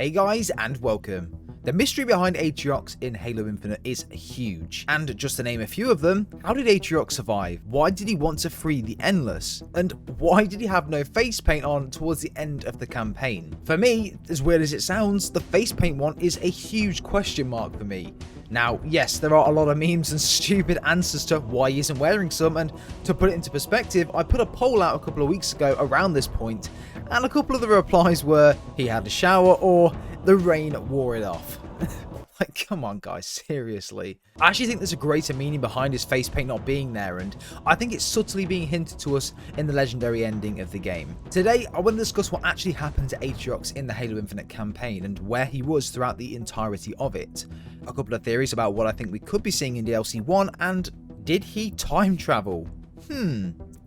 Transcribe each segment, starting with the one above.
Hey guys, and welcome. The mystery behind Atriox in Halo Infinite is huge, and just to name a few of them, how did Atriox survive? Why did he want to free the Endless? And why did he have no face paint on towards the end of the campaign? For me, as weird as it sounds, the face paint one is a huge question mark for me. Now, yes, there are a lot of memes and stupid answers to why he isn't wearing some, and to put it into perspective, I put a poll out a couple of weeks ago around this point, and a couple of the replies were, he had a shower, or the rain wore it off. Like, come on guys, seriously. I actually think there's a greater meaning behind his face paint not being there, and I think it's subtly being hinted to us in the legendary ending of the game. Today, I want to discuss what actually happened to Atriox in the Halo Infinite campaign, and where he was throughout the entirety of it. A couple of theories about what I think we could be seeing in DLC 1, and did he time travel?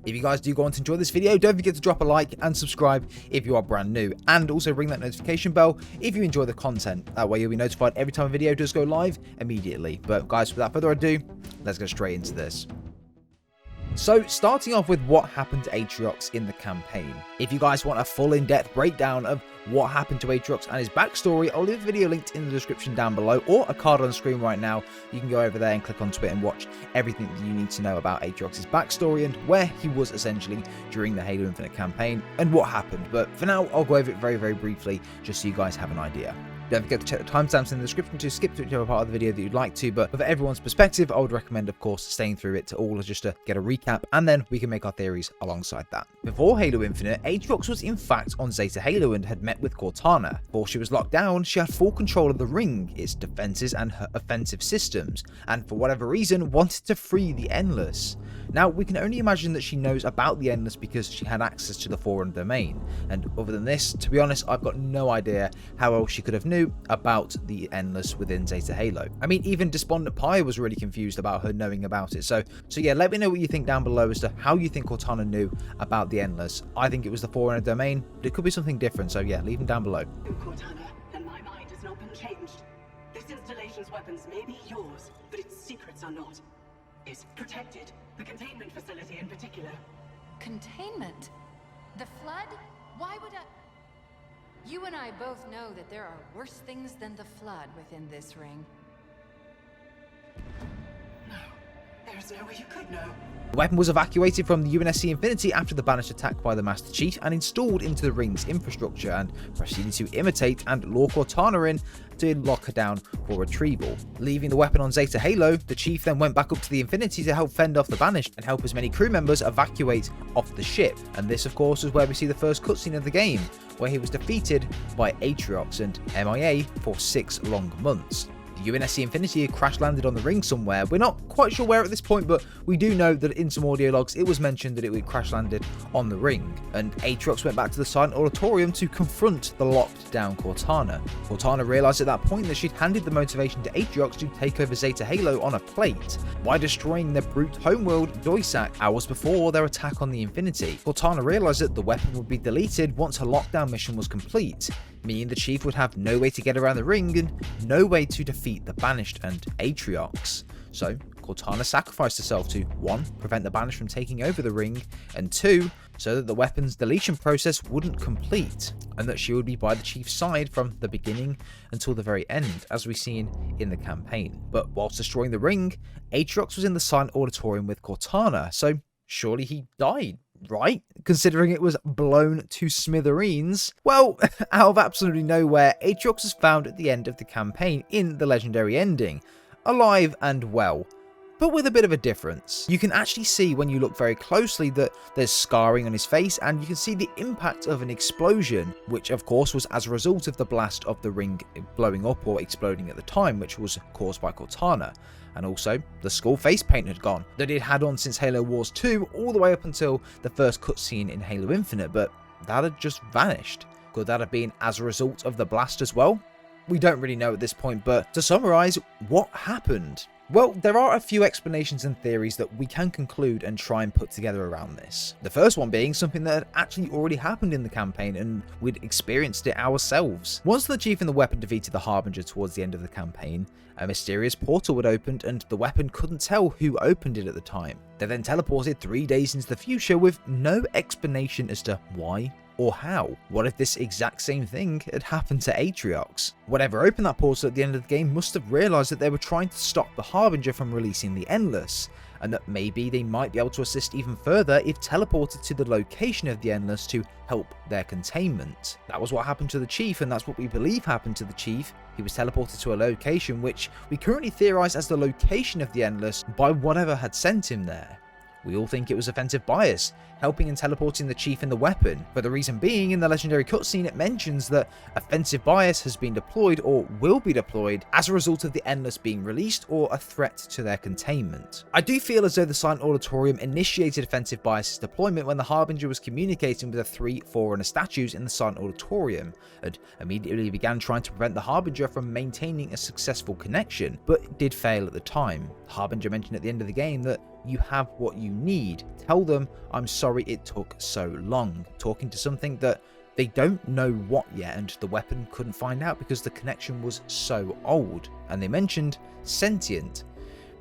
If you guys do go on to enjoy this video, don't forget to drop a like and subscribe if you are brand new, and also ring that notification bell if you enjoy the content. That way you'll be notified every time a video does go live immediately. But guys, without further ado, let's go straight into this. So, starting off with what happened to Atriox in the campaign. If you guys want a full in-depth breakdown of what happened to Atriox and his backstory, I'll leave a video linked in the description down below, or a card on the screen right now. You can go over there and click onto it and watch everything that you need to know about Atriox's backstory and where he was essentially during the Halo Infinite campaign and what happened. But for now, I'll go over it very, very briefly, just so you guys have an idea. Don't forget to check the timestamps in the description to skip to whichever part of the video that you'd like to, but for everyone's perspective, I would recommend, of course, staying through it to all just to get a recap, and then we can make our theories alongside that. Before Halo Infinite, Atriox was in fact on Zeta Halo and had met with Cortana. Before she was locked down, she had full control of the ring, its defenses and her offensive systems, and for whatever reason, wanted to free the Endless. Now, we can only imagine that she knows about the Endless because she had access to the Forerunner domain, and other than this, to be honest, I've got no idea how else she could have knew about the Endless within Zeta Halo. I mean, even Despondent Pi was really confused about her knowing about it, so yeah, let me know what you think down below as to how you think Cortana knew about the Endless. I think it was the Forerunner domain, but it could be something different, so yeah, leave them down below. Cortana, and my mind has not been changed. This installation's weapons may be yours, but its secrets are not. It's protected. The containment facility in particular. Containment? The Flood? Why would I... You and I both know that there are worse things than the Flood within this ring. No. There's no way you could know. The weapon was evacuated from the UNSC Infinity after the Banished attack by the Master Chief and installed into the ring's infrastructure, and proceeded to imitate and lure Cortana in to lock her down for retrieval. Leaving the weapon on Zeta Halo, the Chief then went back up to the Infinity to help fend off the Banished and help as many crew members evacuate off the ship. And this, of course, is where we see the first cutscene of the game, where he was defeated by Atriox and MIA for 6 long months. The UNSC Infinity had crash landed on the ring somewhere. We're not quite sure where at this point, but we do know that in some audio logs it was mentioned that it would crash landed on the ring, and Atriox went back to the silent auditorium to confront the locked down Cortana. Cortana realized at that point that she'd handed the motivation to Atriox to take over Zeta Halo on a plate by destroying the brute homeworld Doisak hours before their attack on the Infinity. Cortana realized that the weapon would be deleted once her lockdown mission was complete, meaning the Chief would have no way to get around the ring and no way to defeat the Banished and Atriox. So Cortana sacrificed herself to 1. Prevent the Banished from taking over the ring, and 2. So that the weapon's deletion process wouldn't complete, and that she would be by the Chief's side from the beginning until the very end, as we've seen in the campaign. But whilst destroying the ring, Atriox was in the silent auditorium with Cortana, so surely he died, right? Considering it was blown to smithereens. Well, out of absolutely nowhere, Atriox is found at the end of the campaign in the legendary ending, alive and well, but with a bit of a difference. You can actually see when you look very closely that there's scarring on his face, and you can see the impact of an explosion, which of course was as a result of the blast of the ring blowing up or exploding at the time, which was caused by Cortana. And also, the skull face paint had gone, that it had on since Halo Wars 2 all the way up until the first cutscene in Halo Infinite, but that had just vanished. Could that have been as a result of the blast as well? We don't really know at this point, but to summarise, what happened? Well, there are a few explanations and theories that we can conclude and try and put together around this. The first one being something that had actually already happened in the campaign and we'd experienced it ourselves. Once the Chief and the weapon defeated the Harbinger towards the end of the campaign, a mysterious portal had opened and the weapon couldn't tell who opened it at the time. They then teleported 3 days into the future with no explanation as to why Or how? What if this exact same thing had happened to Atriox? Whatever opened that portal at the end of the game must have realised that they were trying to stop the Harbinger from releasing the Endless, and that maybe they might be able to assist even further if teleported to the location of the Endless to help their containment. That was what happened to the Chief, and that's what we believe happened to the Chief. He was teleported to a location which we currently theorise as the location of the Endless by whatever had sent him there. We all think it was offensive bias, helping and teleporting the Chief and the weapon, for the reason being in the legendary cutscene it mentions that offensive bias has been deployed or will be deployed as a result of the Endless being released or a threat to their containment. I do feel as though the Silent Auditorium initiated offensive bias's deployment when the Harbinger was communicating with the 3 Forerunner statues in the Silent Auditorium, and immediately began trying to prevent the Harbinger from maintaining a successful connection, but did fail at the time. The Harbinger mentioned at the end of the game that you have what you need. Tell them, I'm sorry it took so long. Talking to something that they don't know what yet, and the weapon couldn't find out because the connection was so old. And they mentioned sentient.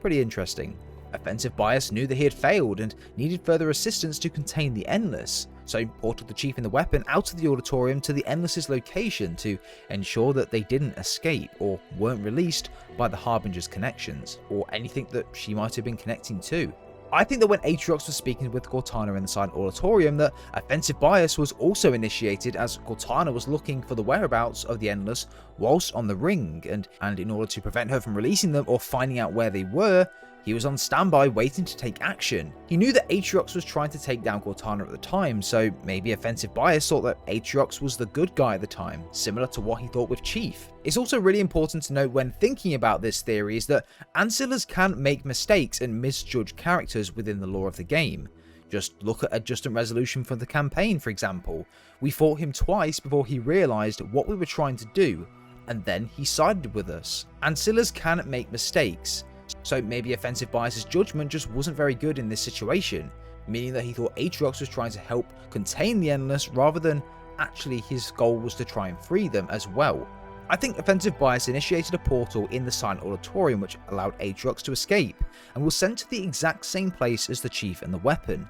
Pretty interesting. Offensive bias knew that he had failed and needed further assistance to contain the Endless, so portaled the Chief and the weapon out of the auditorium to the Endless's location to ensure that they didn't escape or weren't released by the Harbinger's connections, or anything that she might have been connecting to. I think that when Atriox was speaking with Cortana in the Silent Auditorium, that offensive bias was also initiated as Cortana was looking for the whereabouts of the Endless whilst on the ring, and in order to prevent her from releasing them or finding out where they were, he was on standby waiting to take action. He knew that Atriox was trying to take down Cortana at the time, so maybe offensive bias thought that Atriox was the good guy at the time, similar to what he thought with Chief. It's also really important to note when thinking about this theory is that ancillars can make mistakes and misjudge characters within the lore of the game. Just look at Adjustant Resolution for the campaign, for example. We fought him twice before he realised what we were trying to do, and then he sided with us. Ancillars can make mistakes, so maybe offensive bias's judgment just wasn't very good in this situation, meaning that he thought Atriox was trying to help contain the Endless rather than actually his goal was to try and free them as well. I think offensive bias initiated a portal in the Silent Auditorium which allowed Atriox to escape, and was sent to the exact same place as the Chief and the weapon.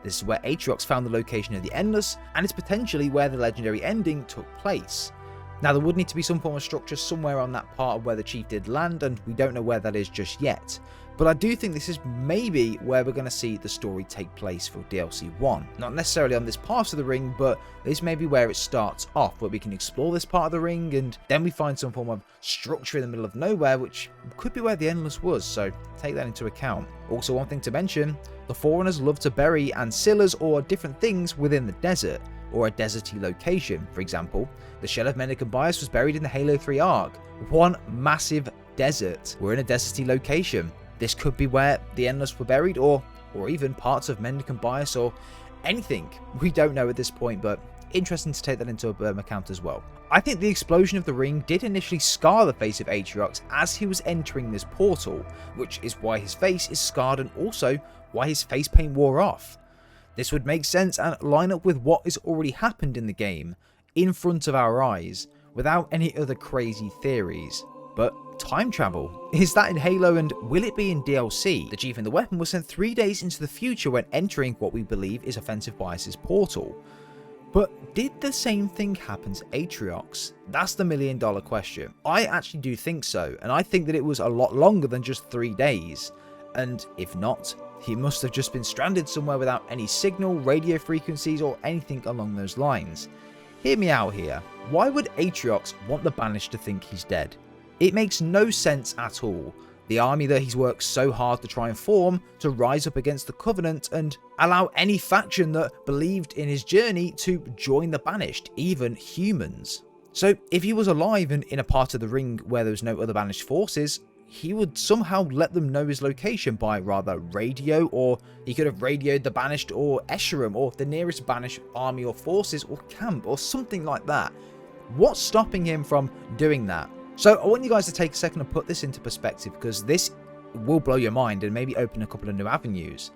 This is where Atriox found the location of the Endless, and it's potentially where the legendary ending took place. Now there would need to be some form of structure somewhere on that part of where the Chief did land, and we don't know where that is just yet. But I do think this is maybe where we're going to see the story take place for DLC 1. Not necessarily on this part of the ring, but this may be where it starts off, where we can explore this part of the ring, and then we find some form of structure in the middle of nowhere, which could be where the Endless was, so take that into account. Also, one thing to mention, the Forerunners love to bury ancillars or different things within the desert, or a deserty location. For example, the shell of Mendicant Bias was buried in the Halo 3 arc. One massive desert. We're in a deserty location. This could be where the Endless were buried, or even parts of Mendicant Bias, or anything. We don't know at this point, but interesting to take that into account as well. I think the explosion of the ring did initially scar the face of Atriox as he was entering this portal, which is why his face is scarred and also why his face paint wore off. This would make sense and line up with what has already happened in the game, in front of our eyes, without any other crazy theories. But time travel, is that in Halo, and will it be in DLC? The Chief and the weapon was sent 3 days into the future when entering what we believe is Offensive Bias's portal. But did the same thing happen to Atriox? That's the $1 million question. I actually do think so, and I think that it was a lot longer than just 3 days. And if not, he must have just been stranded somewhere without any signal, radio frequencies, or anything along those lines. Hear me out here. Why would Atriox want the Banished to think he's dead? It makes no sense at all. The army that he's worked so hard to try and form to rise up against the Covenant and allow any faction that believed in his journey to join the Banished, even humans. So if he was alive and in a part of the ring where there was no other Banished forces, he would somehow let them know his location by rather radio, or he could have radioed the Banished or Esherum or the nearest Banished army or forces or camp or something like that. What's stopping him from doing that? So I want you guys to take a second and put this into perspective, because this will blow your mind and maybe open a couple of new avenues.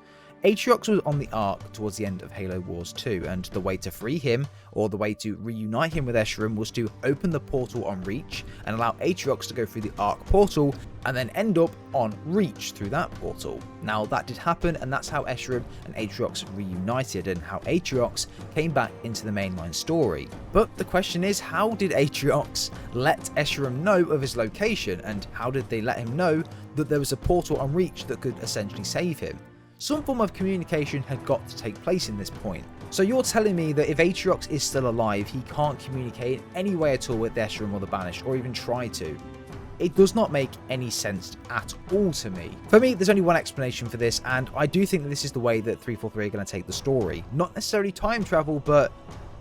Atriox was on the Ark towards the end of Halo Wars 2, and the way to free him, or the way to reunite him with Esherum, was to open the portal on Reach and allow Atriox to go through the Ark portal and then end up on Reach through that portal. Now that did happen, and that's how Esherum and Atriox reunited and how Atriox came back into the mainline story. But the question is, how did Atriox let Esherum know of his location, and how did they let him know that there was a portal on Reach that could essentially save him? Some form of communication had got to take place in this point. So you're telling me that if Atriox is still alive, he can't communicate in any way at all with Esherum or the Banished, or even try to? It does not make any sense at all to me. For me, there's only one explanation for this, and I do think that this is the way that 343 are going to take the story. Not necessarily time travel, but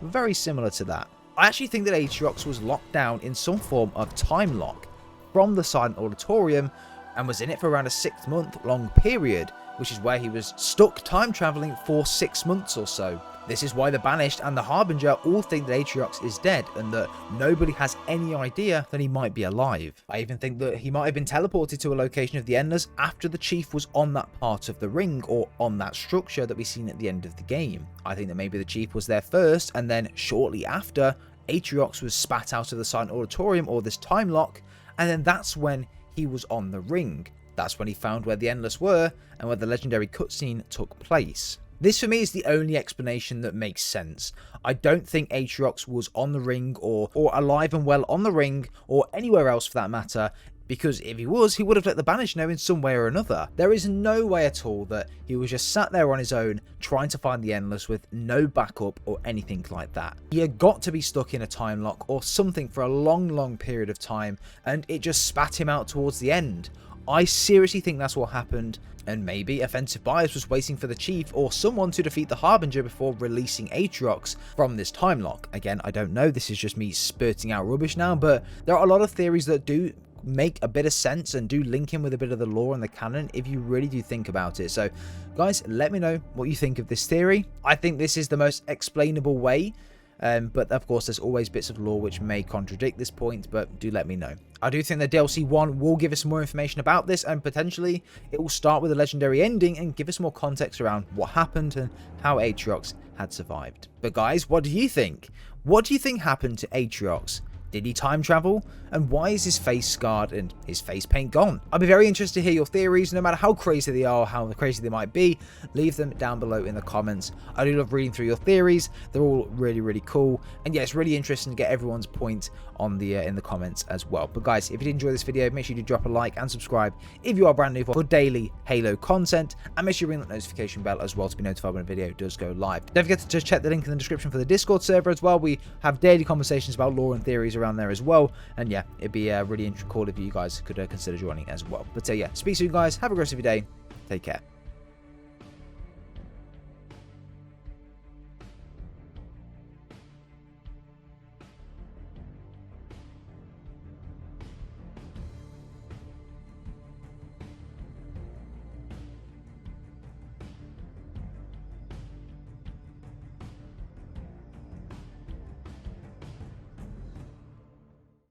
very similar to that. I actually think that Atriox was locked down in some form of time lock from the Silent Auditorium, and was in it for around a 6-month long period, which is where he was stuck time traveling for 6 months or so. This is why the Banished and the Harbinger all think that Atriox is dead, and that nobody has any idea that he might be alive. I even think that he might have been teleported to a location of the Endless after the Chief was on that part of the ring, or on that structure that we've seen at the end of the game. I think that maybe the Chief was there first, and then shortly after, Atriox was spat out of the Silent Auditorium, or this time lock, and then that's when he was on the ring. That's when he found where the Endless were, and where the legendary cutscene took place. This for me is the only explanation that makes sense. I don't think Atriox was on the ring, or alive and well on the ring, or anywhere else for that matter, because if he was, he would have let the Banished know in some way or another. There is no way at all that he was just sat there on his own trying to find the Endless with no backup or anything like that. He had got to be stuck in a time lock or something for a long period of time, and it just spat him out towards the end. I seriously think that's what happened, and maybe Offensive Bias was waiting for the Chief or someone to defeat the Harbinger before releasing Atriox from this time lock. Again, I don't know, this is just me spurting out rubbish now, but there are a lot of theories that do make a bit of sense and do link in with a bit of the lore and the canon if you really do think about it. So guys, let me know what you think of this theory. I think this is the most explainable way, but of course there's always bits of lore which may contradict this point, but do let me know. I do think that DLC 1 will give us more information about this, and potentially it will start with a legendary ending and give us more context around what happened and how Atriox had survived. But guys, what do you think? What do you think happened to Atriox? Did he time travel? And why is his face scarred and his face paint gone? I'd be very interested to hear your theories, no matter how crazy they are or how crazy they might be. Leave them down below in the comments. I do love reading through your theories. They're all really cool. And yeah, it's really interesting to get everyone's point on the in the comments as well. But guys, if you did enjoy this video, make sure you do drop a like and subscribe if you are brand new for daily Halo content. And make sure you ring that notification bell as well to be notified when a video does go live. Don't forget to just check the link in the description for the Discord server as well. We have daily conversations about lore and theories around there as well. And yeah, it'd be really cool if you guys could consider joining as well. But yeah, speak soon guys, have a great rest of your day, take care.